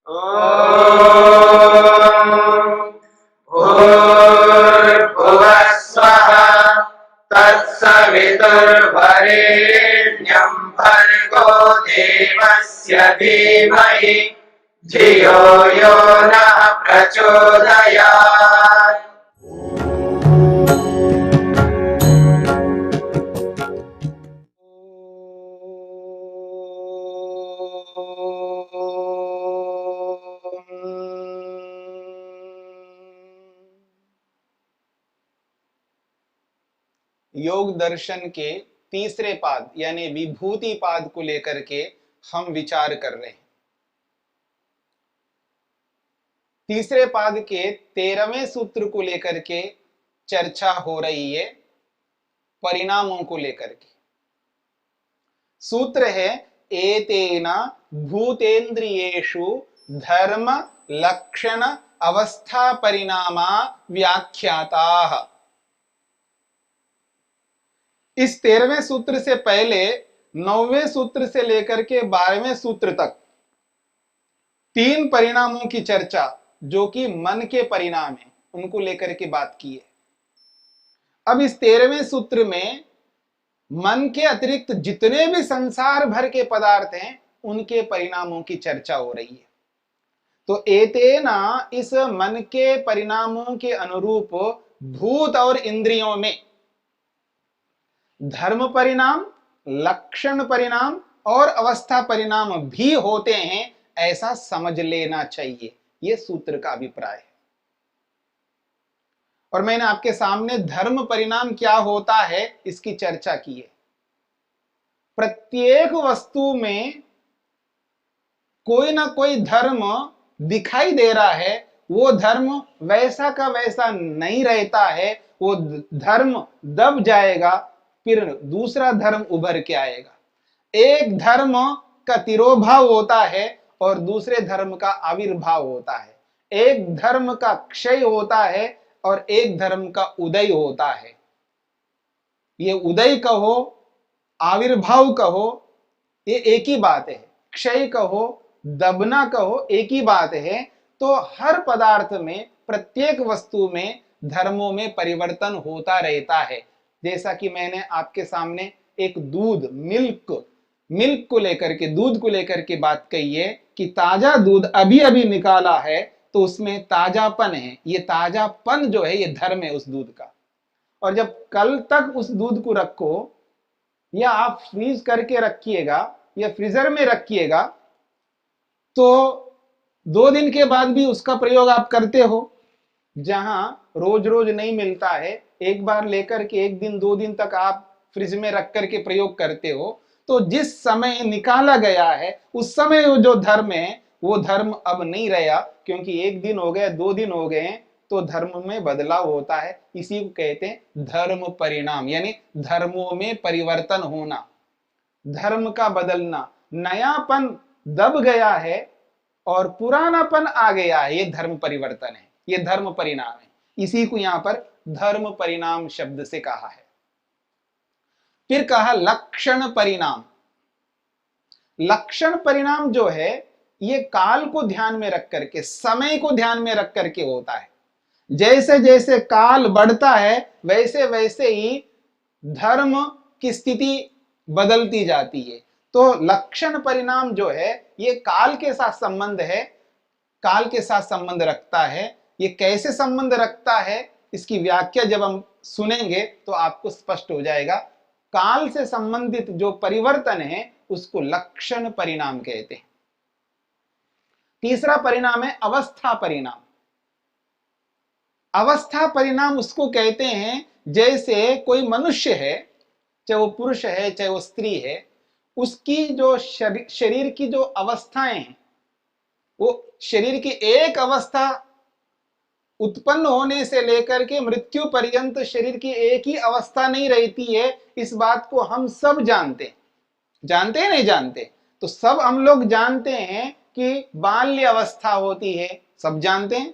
ॐ भूर्भुवः स्वः तत्सवितुर्वरेण्यं भर्गो देवस्य धीमहि धियो यो नः प्रचोदयात्। योग दर्शन के तीसरे पाद यानी विभूति पाद को लेकर के हम विचार कर रहे हैं। तीसरे पाद के 13वें सूत्र को लेकर के चर्चा हो रही है, परिणामों को लेकर के। सूत्र है एतेन भूतेन्द्रियेषु धर्म लक्षण अवस्था परिणामा व्याख्याताः। इस 13वें सूत्र से पहले 9वें सूत्र से लेकर के 12वें सूत्र तक 3 परिणामों की चर्चा, जो कि मन के परिणाम है, उनको लेकर के बात की है। अब इस 13वें सूत्र में मन के अतिरिक्त जितने भी संसार भर के पदार्थ हैं उनके परिणामों की चर्चा हो रही है। तो एतेना, इस मन के परिणामों के अनुरूप भूत और इंद्रियों में धर्म परिणाम, लक्षण परिणाम और अवस्था परिणाम भी होते हैं, ऐसा समझ लेना चाहिए। यह सूत्र का अभिप्राय है। और मैंने आपके सामने धर्म परिणाम क्या होता है इसकी चर्चा की है। प्रत्येक वस्तु में कोई ना कोई धर्म दिखाई दे रहा है। वो धर्म वैसा का वैसा नहीं रहता है। वो धर्म दब जाएगा, फिर दूसरा धर्म उभर के आएगा। एक धर्म का तिरोभाव होता है और दूसरे धर्म का आविर्भाव होता है। एक धर्म का क्षय होता है और एक धर्म का उदय होता है। ये उदय कहो, आविर्भाव कहो, ये एक ही बात है। क्षय कहो, दबना कहो, एक ही बात है। तो हर पदार्थ में, प्रत्येक वस्तु में धर्मों में परिवर्तन होता रहता है। जैसा कि मैंने आपके सामने एक दूध, मिल्क को लेकर के, दूध को लेकर के बात कही है कि ताजा दूध अभी अभी निकाला है तो उसमें ताजापन है। ये ताजापन जो है ये धर्म है उस दूध का। और जब कल तक उस दूध को रखो, या आप फ्रीज करके रखिएगा या फ्रीजर में रखिएगा, तो 2 दिन के बाद भी उसका प्रयोग आप करते हो। जहां रोज रोज नहीं मिलता है, एक बार लेकर के 1 दिन 2 दिन तक आप फ्रिज में रख करके प्रयोग करते हो, तो जिस समय निकाला गया है उस समय वो जो धर्म है वो धर्म अब नहीं रहा, क्योंकि 1 दिन हो गए, 2 दिन हो गए, तो धर्म में बदलाव होता है। इसी को कहते हैं धर्म परिणाम, यानी धर्मों में परिवर्तन होना, धर्म का बदलना। नयापन दब गया है और पुरानापन आ गया है, ये धर्म परिवर्तन है, ये धर्म परिणाम है। इसी को यहां पर धर्म परिणाम शब्द से कहा है। फिर कहा लक्षण परिणाम। लक्षण परिणाम जो है ये काल को ध्यान में रख करके, समय को ध्यान में रख करके होता है। जैसे जैसे काल बढ़ता है वैसे वैसे ही धर्म की स्थिति बदलती जाती है। तो लक्षण परिणाम जो है ये काल के साथ संबंध है, काल के साथ संबंध रखता है। ये कैसे संबंध रखता है इसकी व्याख्या जब हम सुनेंगे तो आपको स्पष्ट हो जाएगा। काल से संबंधित जो परिवर्तन है उसको लक्षण परिणाम कहते हैं। तीसरा परिणाम है अवस्था परिणाम। अवस्था परिणाम उसको कहते हैं जैसे कोई मनुष्य है, चाहे वो पुरुष है चाहे वो स्त्री है, उसकी जो शरीर की जो अवस्थाएं हैं, वो शरीर की एक अवस्था उत्पन्न होने से लेकर के मृत्यु पर्यंत शरीर की एक ही अवस्था नहीं रहती है। इस बात को हम सब जानते हैं। जानते हैं नहीं जानते? तो सब हम लोग जानते हैं कि बाल्य अवस्था होती है, सब जानते हैं।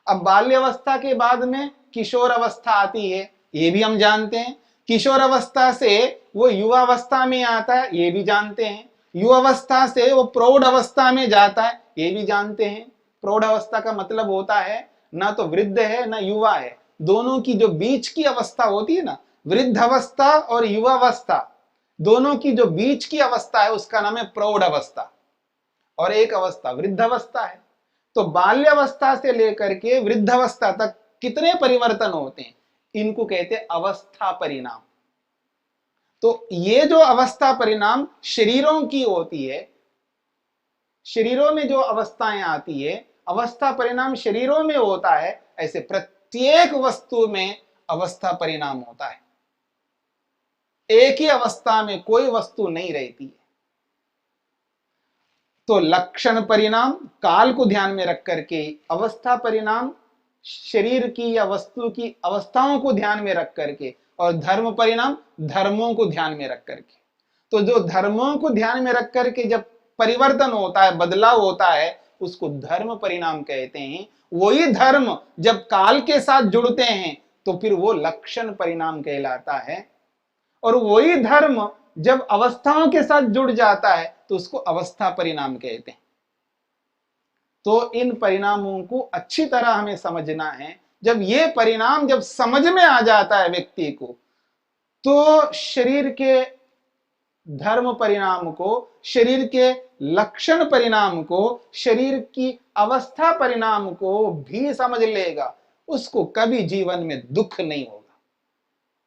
अब बाल्य अवस्था के बाद में किशोर अवस्था आती है, ये भी हम जानते हैं। किशोर अवस्था से वो युवा अवस्था में आता है, ये भी जानते हैं। युवा अवस्था से वो प्रौढ़ अवस्था में जाता है, ये भी जानते हैं। प्रौढ़ अवस्था का मतलब होता है ना तो वृद्ध है ना युवा है, दोनों की जो बीच की अवस्था होती है ना, वृद्ध अवस्था और युवावस्था, दोनों की जो बीच की अवस्था है उसका नाम है प्रौढ़ अवस्था, और एक अवस्था वृद्ध अवस्था है। तो बाल्यावस्था से लेकर के वृद्धावस्था तक कितने परिवर्तन होते हैं, इनको कहते हैं अवस्था परिणाम। तो ये जो अवस्था परिणाम शरीरों की होती है, शरीरों में जो अवस्थाएं आती है, अवस्था परिणाम शरीरों में होता है, ऐसे प्रत्येक वस्तु में अवस्था परिणाम होता है। एक ही अवस्था में कोई वस्तु नहीं रहती है। तो लक्षण परिणाम काल को ध्यान में रख करके, अवस्था परिणाम शरीर की या वस्तु की अवस्थाओं को ध्यान में रख करके, और धर्म परिणाम धर्मों को ध्यान में रख करके। तो जो धर्मों को ध्यान में रख करके जब परिवर्तन होता है, बदलाव होता है, उसको धर्म परिणाम कहते हैं। वही धर्म जब काल के साथ जुड़ते हैं तो फिर वो लक्षण परिणाम कहलाता है, और वही धर्म जब अवस्थाओं के साथ जुड़ जाता है तो उसको अवस्था परिणाम कहते हैं। तो इन परिणामों को अच्छी तरह हमें समझना है। जब ये परिणाम जब समझ में आ जाता है व्यक्ति को, तो शरीर के धर्म परिणाम को, शरीर के लक्षण परिणाम को, शरीर की अवस्था परिणाम को भी समझ लेगा, उसको कभी जीवन में दुख नहीं होगा।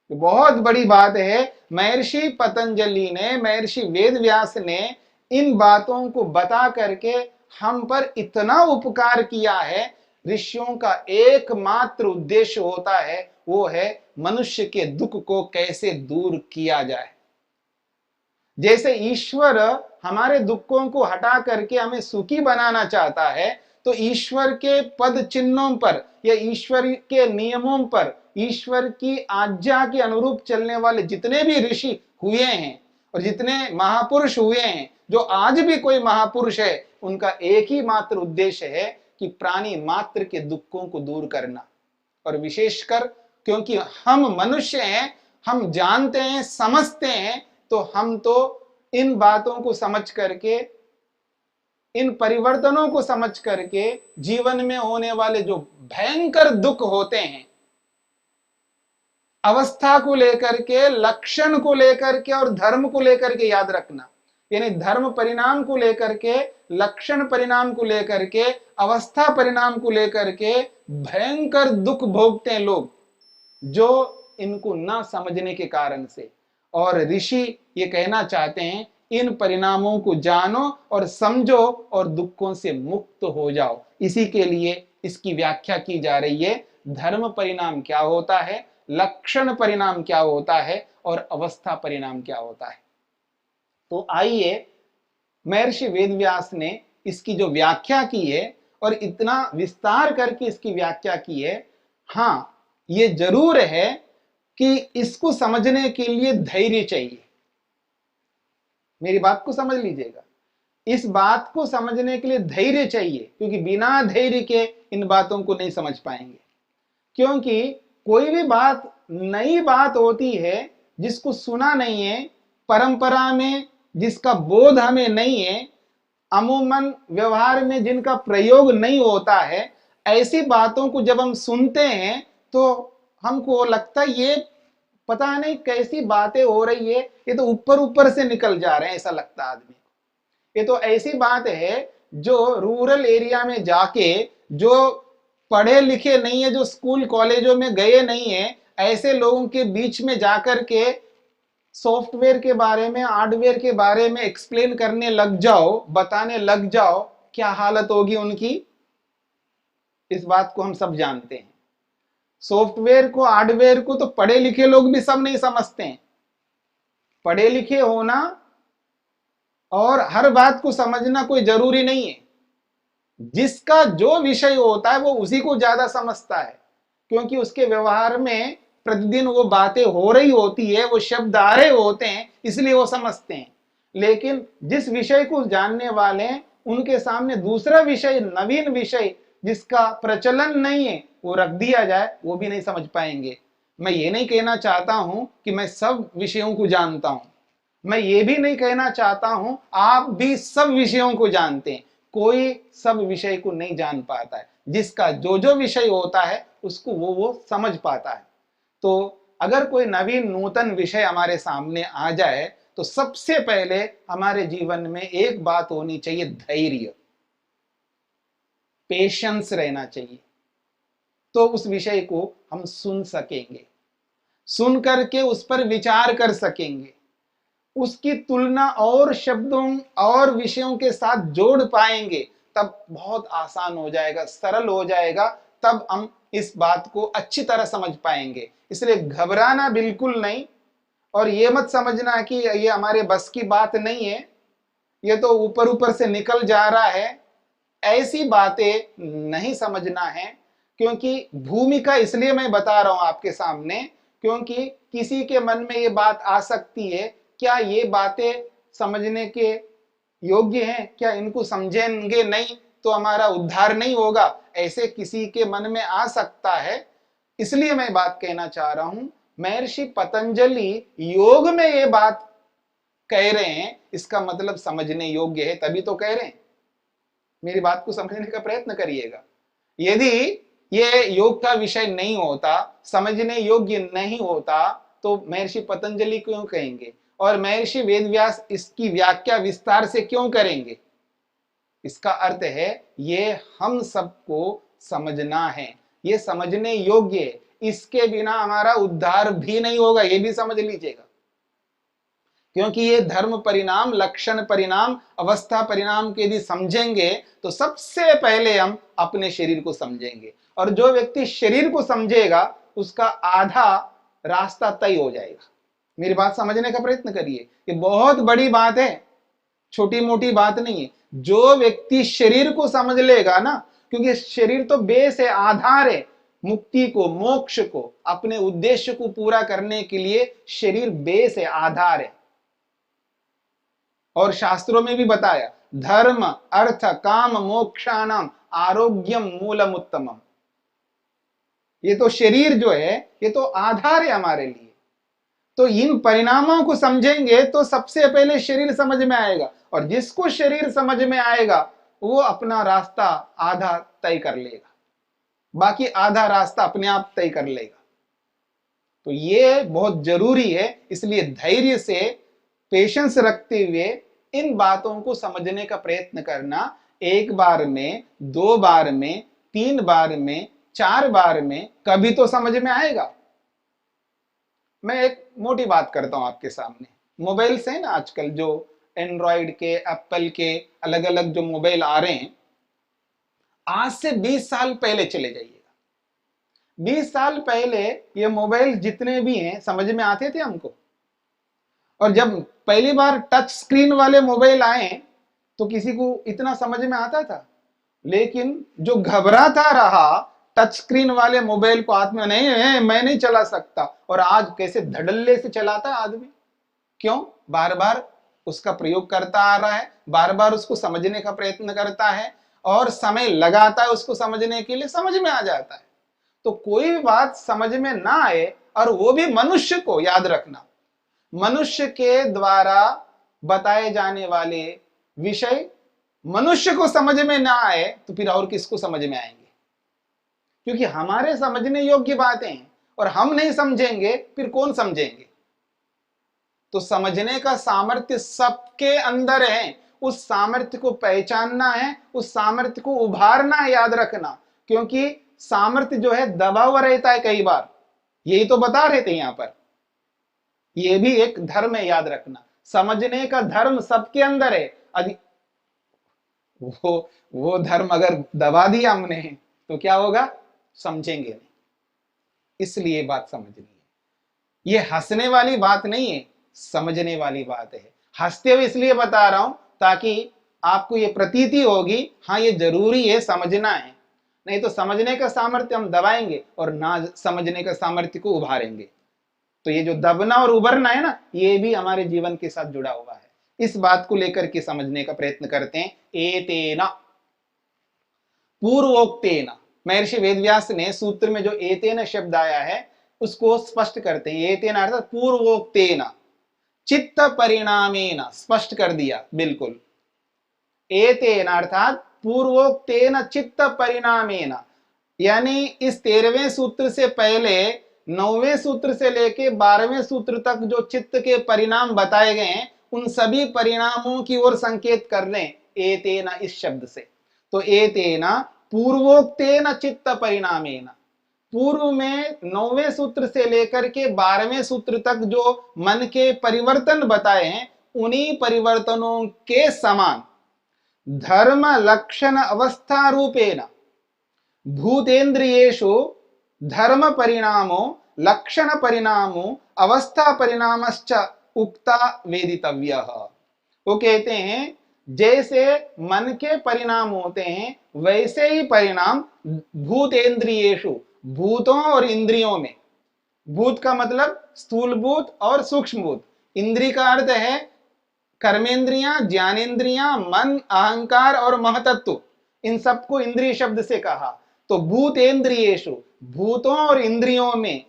बहुत बड़ी बात है। महर्षि पतंजलि ने, महर्षि वेदव्यास ने इन बातों को बता करके हम पर इतना उपकार किया है। ऋषियों का एकमात्र उद्देश्य होता है, वो है मनुष्य के दुख को कैसे दूर किया जाए। जैसे ईश्वर हमारे दुखों को हटा करके हमें सुखी बनाना चाहता है, तो ईश्वर के पद चिन्हों पर या ईश्वर के नियमों पर, ईश्वर की आज्ञा के अनुरूप चलने वाले जितने भी ऋषि हुए हैं और जितने महापुरुष हुए हैं, जो आज भी कोई महापुरुष है, उनका एक ही मात्र उद्देश्य है कि प्राणी मात्र के दुखों को दूर करना। और विशेषकर क्योंकि हम मनुष्य हैं, हम जानते हैं, समझते हैं, तो हम तो इन बातों को समझ करके, इन परिवर्तनों को समझ करके, जीवन में होने वाले जो भयंकर दुख होते हैं, अवस्था को लेकर के, लक्षण को लेकर के और धर्म को लेकर के याद रखना, यानी धर्म परिणाम को लेकर के, लक्षण परिणाम को लेकर के, अवस्था परिणाम को लेकर के भयंकर दुख भोगते हैं लोग, जो इनको ना समझने के कारण से। और ऋषि ये कहना चाहते हैं, इन परिणामों को जानो और समझो और दुखों से मुक्त हो जाओ। इसी के लिए इसकी व्याख्या की जा रही है। धर्म परिणाम क्या होता है, लक्षण परिणाम क्या होता है, और अवस्था परिणाम क्या होता है। तो आइए, महर्षि वेदव्यास ने इसकी जो व्याख्या की है, और इतना विस्तार करके इसकी व्याख्या की है, हाँ ये जरूर है कि इसको समझने के लिए धैर्य चाहिए। मेरी बात को समझ लीजिएगा, इस बात को समझने के लिए धैर्य चाहिए, क्योंकि बिना धैर्य के इन बातों को नहीं समझ पाएंगे। क्योंकि कोई भी बात नई बात होती है जिसको सुना नहीं है, परंपरा में जिसका बोध हमें नहीं है, अमूमन व्यवहार में जिनका प्रयोग नहीं होता है, ऐसी बातों को जब हम सुनते हैं तो हमको लगता है ये पता नहीं कैसी बातें हो रही है, ये तो ऊपर ऊपर से निकल जा रहे हैं, ऐसा लगता है आदमी को। ये तो ऐसी बात है जो रूरल एरिया में जाके, जो पढ़े लिखे नहीं है, जो स्कूल कॉलेजों में गए नहीं है, ऐसे लोगों के बीच में जाकर के सॉफ्टवेयर के बारे में, हार्डवेयर के बारे में एक्सप्लेन करने लग जाओ, बताने लग जाओ, क्या हालत होगी उनकी, इस बात को हम सब जानते हैं। सॉफ्टवेयर को, हार्डवेयर को तो पढ़े लिखे लोग भी सब नहीं समझते हैं। पढ़े लिखे होना और हर बात को समझना कोई जरूरी नहीं है। जिसका जो विषय होता है वो उसी को ज्यादा समझता है, क्योंकि उसके व्यवहार में प्रतिदिन वो बातें हो रही होती है, वो शब्द आ रहे होते हैं, इसलिए वो समझते हैं। लेकिन जिस विषय को जानने वाले हैं, उनके सामने दूसरा विषय, नवीन विषय जिसका प्रचलन नहीं है, वो रख दिया जाए, वो भी नहीं समझ पाएंगे। मैं ये नहीं कहना चाहता हूं कि मैं सब विषयों को जानता हूं, मैं ये भी नहीं कहना चाहता हूं आप भी सब विषयों को जानते हैं। कोई सब विषय को नहीं जान पाता है, जिसका जो जो विषय होता है उसको वो समझ पाता है। तो अगर कोई नवीन नूतन विषय हमारे सामने आ जाए तो सबसे पहले हमारे जीवन में एक बात होनी चाहिए, धैर्य, पेशेंस रहना चाहिए। तो उस विषय को हम सुन सकेंगे, सुन करके उस पर विचार कर सकेंगे, उसकी तुलना और शब्दों और विषयों के साथ जोड़ पाएंगे, तब बहुत आसान हो जाएगा, सरल हो जाएगा, तब हम इस बात को अच्छी तरह समझ पाएंगे। इसलिए घबराना बिल्कुल नहीं, और ये मत समझना कि ये हमारे बस की बात नहीं है, ये तो ऊपर ऊपर से निकल जा रहा है, ऐसी बातें नहीं समझना है। क्योंकि भूमिका इसलिए मैं बता रहा हूं आपके सामने, क्योंकि किसी के मन में ये बात आ सकती है, क्या ये बातें समझने के योग्य हैं, क्या इनको समझेंगे नहीं तो हमारा उद्धार नहीं होगा, ऐसे किसी के मन में आ सकता है। इसलिए मैं बात कहना चाह रहा हूं, महर्षि पतंजलि योग में ये बात कह रहे हैं, इसका मतलब समझने योग्य है, तभी तो कह रहे हैं। मेरी बात को समझने का प्रयत्न करिएगा। यदि ये योग का विषय नहीं होता, समझने योग्य नहीं होता, तो महर्षि पतंजलि क्यों कहेंगे, और महर्षि वेदव्यास इसकी व्याख्या विस्तार से क्यों करेंगे? इसका अर्थ है ये हम सबको समझना है, ये समझने योग्य है, इसके बिना हमारा उद्धार भी नहीं होगा, ये भी समझ लीजिएगा। क्योंकि ये धर्म परिणाम, लक्षण परिणाम, अवस्था परिणाम के यदि समझेंगे तो सबसे पहले हम अपने शरीर को समझेंगे, और जो व्यक्ति शरीर को समझेगा उसका आधा रास्ता तय हो जाएगा। मेरी बात समझने का प्रयत्न करिए, ये बहुत बड़ी बात है, छोटी मोटी बात नहीं है। जो व्यक्ति शरीर को समझ लेगा ना, क्योंकि शरीर तो बेस है, आधार है, मुक्ति को, मोक्ष को, अपने उद्देश्य को पूरा करने के लिए शरीर बेस है, आधार है। और शास्त्रों में भी बताया, धर्म अर्थ काम मोक्षाणाम आरोग्यम मूलम उत्तमम। ये तो शरीर जो है ये तो आधार है हमारे लिए। तो इन परिणामों को समझेंगे तो सबसे पहले शरीर समझ में आएगा, और जिसको शरीर समझ में आएगा वो अपना रास्ता आधा तय कर लेगा, बाकी आधा रास्ता अपने आप तय कर लेगा। तो ये बहुत जरूरी है, इसलिए धैर्य से, पेशेंस रखते हुए इन बातों को समझने का प्रयत्न करना। एक बार में, दो बार में, तीन बार में, चार बार में, कभी तो समझ में आएगा। मैं एक मोटी बात करता हूं आपके सामने। मोबाइल्स हैं ना आजकल, जो एंड्रॉइड के, एप्पल के अलग अलग जो मोबाइल आ रहे हैं, आज से 20 साल पहले चले जाइएगा। 20 साल पहले ये मोबाइल जितने भी हैं समझ में आते थे हमको, और जब पहली बार टच स्क्रीन वाले मोबाइल आए तो किसी को इतना समझ में आता था। लेकिन जो घबराता रहा टच स्क्रीन वाले मोबाइल को हाथ में, नहीं मैं नहीं चला सकता, और आज कैसे धड़ल्ले से चलाता है आदमी। क्यों? बार बार उसका प्रयोग करता आ रहा है, बार बार उसको समझने का प्रयत्न करता है, और समय लगाता है उसको समझने के लिए, समझ में आ जाता है। तो कोई भी बात समझ में ना आए, और वो भी मनुष्य को, याद रखना, मनुष्य के द्वारा बताए जाने वाले विषय मनुष्य को समझ में ना आए तो फिर और किसको समझ में आएंगे? क्योंकि हमारे समझने योग्य बातें हैं, और हम नहीं समझेंगे फिर कौन समझेंगे? तो समझने का सामर्थ्य सबके अंदर है, उस सामर्थ्य को पहचानना है, उस सामर्थ्य को उभारना है, याद रखना। क्योंकि सामर्थ्य जो है दबा हुआ रहता है कई बार, यही तो बता रहे थे यहां पर। ये भी एक धर्म है, याद रखना। समझने का धर्म सबके अंदर है, वो धर्म अगर दबा दिया हमने तो क्या होगा? समझेंगे नहीं। इसलिए बात समझनी है। ये हंसने वाली बात नहीं है, समझने वाली बात है। हंसते हुए इसलिए बता रहा हूं ताकि आपको ये प्रतीति होगी, हाँ ये जरूरी है, समझना है। नहीं तो समझने का सामर्थ्य हम दबाएंगे और ना समझने का सामर्थ्य को उभारेंगे। तो ये जो दबना और उभरना है ना, ये भी हमारे जीवन के साथ जुड़ा हुआ है। इस बात को लेकर के समझने का प्रयत्न करते हैं। एतेना पूर्वोक्तेना, महर्षि वेदव्यास ने सूत्र में जो एतेन शब्द आया है उसको स्पष्ट करते हैं। एतेन अर्थात पूर्वोक्तेना, चित्त परिणामेन, स्पष्ट कर दिया बिल्कुल। एतेन अर्थात पूर्वोक्तेन चित्त परिणामेन, यानी इस 13वें सूत्र से पहले 9वें सूत्र से लेके 12वें सूत्र तक जो चित्त के परिणाम बताए गए हैं, उन सभी परिणामों की ओर संकेत कर रहे हैं एतेन इस शब्द से। तो एतेन पूर्वोक्तेन चित्त परिणामेन, पूर्व में 9वें सूत्र से लेकर के 12वें सूत्र तक जो मन के परिवर्तन बताए हैं, उन्हीं परिवर्तनों के समान धर्म लक्षण अवस्था रूपेण भूतेन्द्रियेषु धर्म परिणामो लक्षण परिणामो अवस्था परिणामश्च उक्ता वेदितव्यः। वो कहते हैं जैसे मन के परिणाम होते हैं, वैसे ही परिणाम भूतेन्द्रियेषु, भूतों और इंद्रियों में, भूत का मतलब स्थूल भूत और सूक्ष्म भूत, इंद्रिय का अर्थ है कर्मेंद्रियां, ज्ञानेन्द्रियां, मन, अहंकार और महतत्व, इन सबको इंद्रिय शब्द से कहा। तो भूतेन्द्रियेषु, भूतों और इंद्रियों में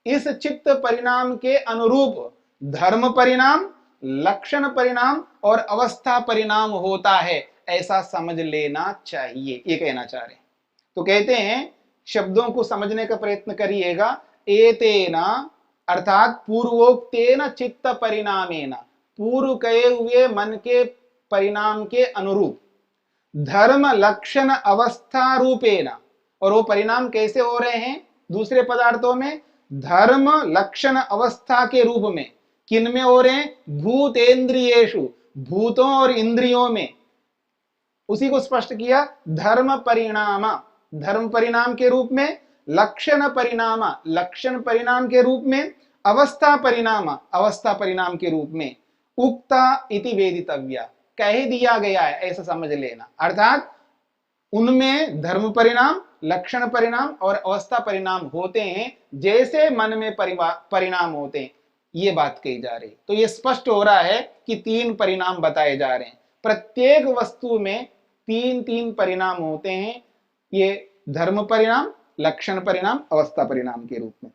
इस चित्त परिणाम के अनुरूप धर्म परिणाम, लक्षण परिणाम और अवस्था परिणाम होता है, ऐसा समझ लेना चाहिए, ये कहना चाह रहे हैं। तो कहते हैं शब्दों को समझने का प्रयत्न करिएगा। एतेना अर्थात पूर्वोक्तेन चित्त परिणामेन, पूर्व कहे हुए मन के परिणाम के अनुरूप धर्म लक्षण अवस्था रूपेण, और वो परिणाम कैसे हो रहे हैं दूसरे पदार्थों में, धर्म लक्षण अवस्था के रूप में। किन में हो रहे हैं? भूतेन्द्रियेषु, भूतों और इंद्रियों में। उसी को स्पष्ट किया, धर्म परिणाम, धर्म परिणाम के रूप में, लक्षण परिणाम, लक्षण परिणाम के रूप में, अवस्था परिणाम, अवस्था परिणाम के रूप में। उक्ता इति वेदितव्या, कह दिया गया है, ऐसा समझ लेना। अर्थात उनमें धर्म परिणाम, लक्षण परिणाम और अवस्था परिणाम होते हैं, जैसे मन में परिणाम होते हैं, ये बात कही जा रही। तो ये स्पष्ट हो रहा है कि 3 परिणाम बताए जा रहे हैं। प्रत्येक वस्तु में 3-3 परिणाम होते हैं, ये धर्म परिणाम, लक्षण परिणाम, अवस्था परिणाम के रूप में।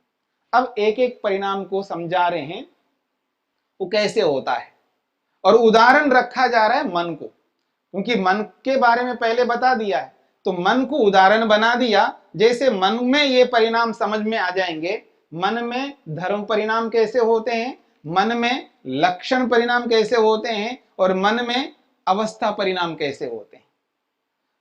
अब एक एक परिणाम को समझा रहे हैं वो कैसे होता है, और उदाहरण रखा जा रहा है मन को, क्योंकि मन के बारे में पहले बता दिया है, तो मन को उदाहरण बना दिया। जैसे मन में ये परिणाम समझ में आ जाएंगे, मन में धर्म परिणाम कैसे होते हैं, मन में लक्षण परिणाम कैसे होते हैं, और मन में अवस्था परिणाम कैसे होते हैं,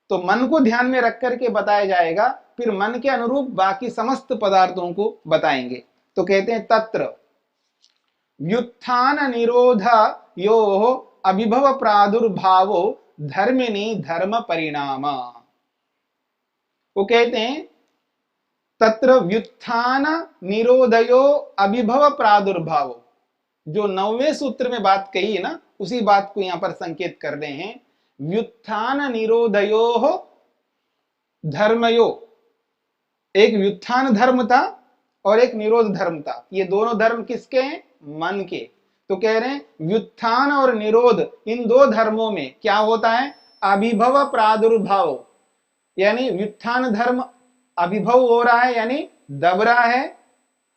तो मन को ध्यान में रख करके बताया जाएगा। फिर मन के अनुरूप बाकी समस्त पदार्थों को बताएंगे। तो कहते हैं तत्र व्युत्थान निरोध यो अभिभव प्रादुर्भावो धर्मिणी धर्म परिणाम। वो कहते हैं तत्र व्युत्थान निरोधयो अभिभव प्रादुर्भाव, जो 9वें सूत्र में बात कही है ना, उसी बात को यहां पर संकेत कर रहे हैं। व्युत्थान निरोधयो धर्मयो, एक व्युत्थान धर्म था और एक निरोध धर्म था। ये दोनों धर्म किसके हैं? मन के। तो कह रहे हैं व्युत्थान और निरोध, इन 2 धर्मों में क्या होता है? अभिभव प्रादुर्भाव, यानी व्युत्थान धर्म अभिभव हो रहा है, यानी दब रहा है,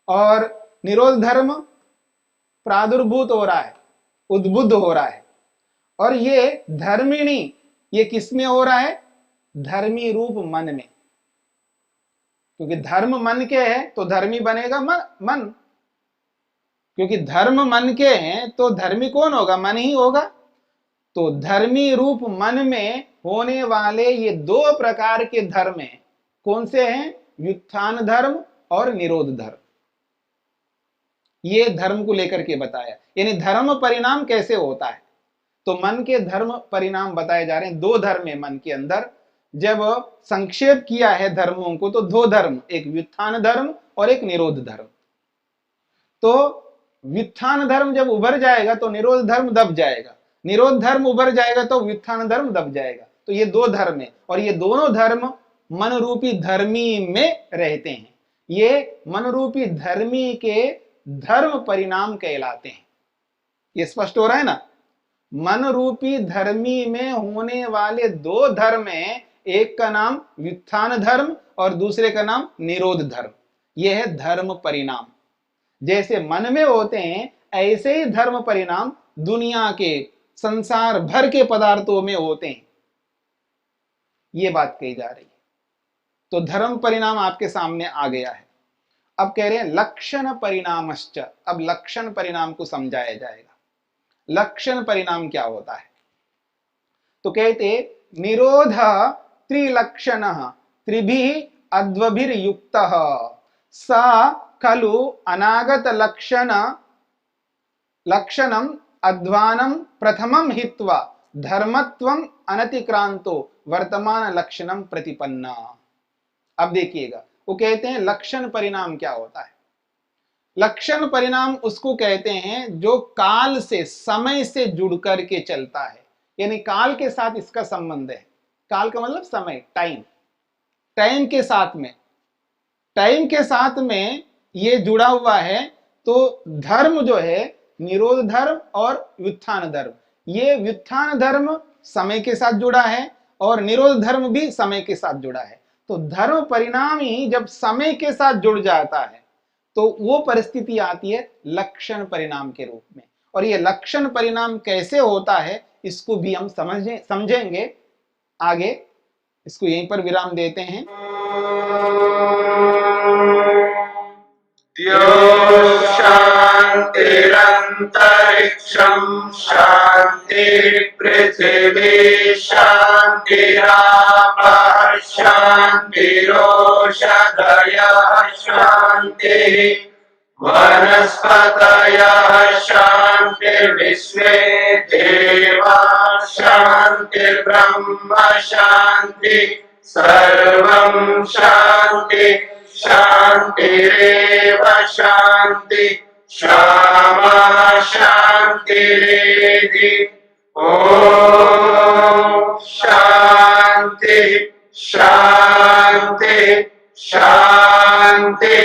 और निरोध धर्म प्रादुर्भूत हो रहा है, उद्बुद्ध हो रहा है। और ये धर्मिणी, ये किस में हो रहा है? धर्मी रूप मन में, क्योंकि धर्म मन के है तो धर्मी बनेगा मन, क्योंकि धर्म मन के हैं तो धर्मी कौन होगा? मन ही होगा। तो धर्मी रूप मन में होने वाले ये 2 प्रकार के धर्म हैं। कौन से हैं? व्युत्थान धर्म और निरोध धर्म। ये धर्म को लेकर के बताया, यानी धर्म परिणाम कैसे होता है। तो मन के धर्म परिणाम बताए जा रहे हैं। 2 धर्म है मन के अंदर। जब संक्षेप किया है धर्मों को, तो 2 धर्म, एक व्युत्थान धर्म और एक निरोध धर्म। तो व्युत्थान धर्म जब उभर जाएगा तो निरोध धर्म दब जाएगा, निरोध धर्म उभर जाएगा तो व्युत्थान धर्म दब जाएगा। तो ये 2 धर्म है, और ये दोनों धर्म मन रूपी धर्मी में रहते हैं। ये मन रूपी धर्मी के धर्म परिणाम कहलाते हैं। ये स्पष्ट हो रहा है ना? मन रूपी धर्मी में होने वाले 2 धर्म हैं, एक का नाम व्युत्थान धर्म और दूसरे का नाम निरोध धर्म। यह है धर्म परिणाम। जैसे मन में होते हैं, ऐसे ही धर्म परिणाम दुनिया के संसार भर के पदार्थों में होते हैं। ये बात कही जा रही है। तो धर्म परिणाम आपके सामने आ गया है। अब कह रहे हैं लक्षण परिणामश्च। अब लक्षण परिणाम को समझाया जाएगा। लक्षण परिणाम क्या होता है? तो कहते निरोध त्रिलक्षण त्रिभिः अद्वभिर्युक्तः स खलु अनागत लक्षणम अध्वानं प्रथमं हित्वा धर्मत्वम अनतिक्रांतो वर्तमान लक्षणम प्रतिपन्ना। अब देखिएगा, वो कहते हैं लक्षण परिणाम क्या होता है। लक्षण परिणाम उसको कहते हैं जो काल से, समय से जुड़ करके चलता है, यानी काल के साथ इसका संबंध है। काल का मतलब समय, टाइम, टाइम के साथ में, टाइम के साथ में ये जुड़ा हुआ है। तो धर्म जो है, निरोध धर्म और व्युत्थान धर्म, ये व्युत्थान धर्म समय के साथ जुड़ा है और निरोध धर्म भी समय के साथ जुड़ा है। तो धर्म परिणाम ही जब समय के साथ जुड़ जाता है तो वो परिस्थिति आती है लक्षण परिणाम के रूप में। और ये लक्षण परिणाम कैसे होता है इसको भी हम समझेंगे आगे। इसको यहीं पर विराम देते हैं। शान्तिरन्तरिक्षं शान्ति पृथिवी शान्तिरापः शान्तिरोषधयः शान्तिः वनस्पतयः शान्तिर्विश्वे देवाः शान्तिर्ब्रह्म शान्ति सर्वं शान्ति शान्तिरेव शान्ति क्षमा शान्तिरेधि। ॐ शान्ति शान्ति शान्ति।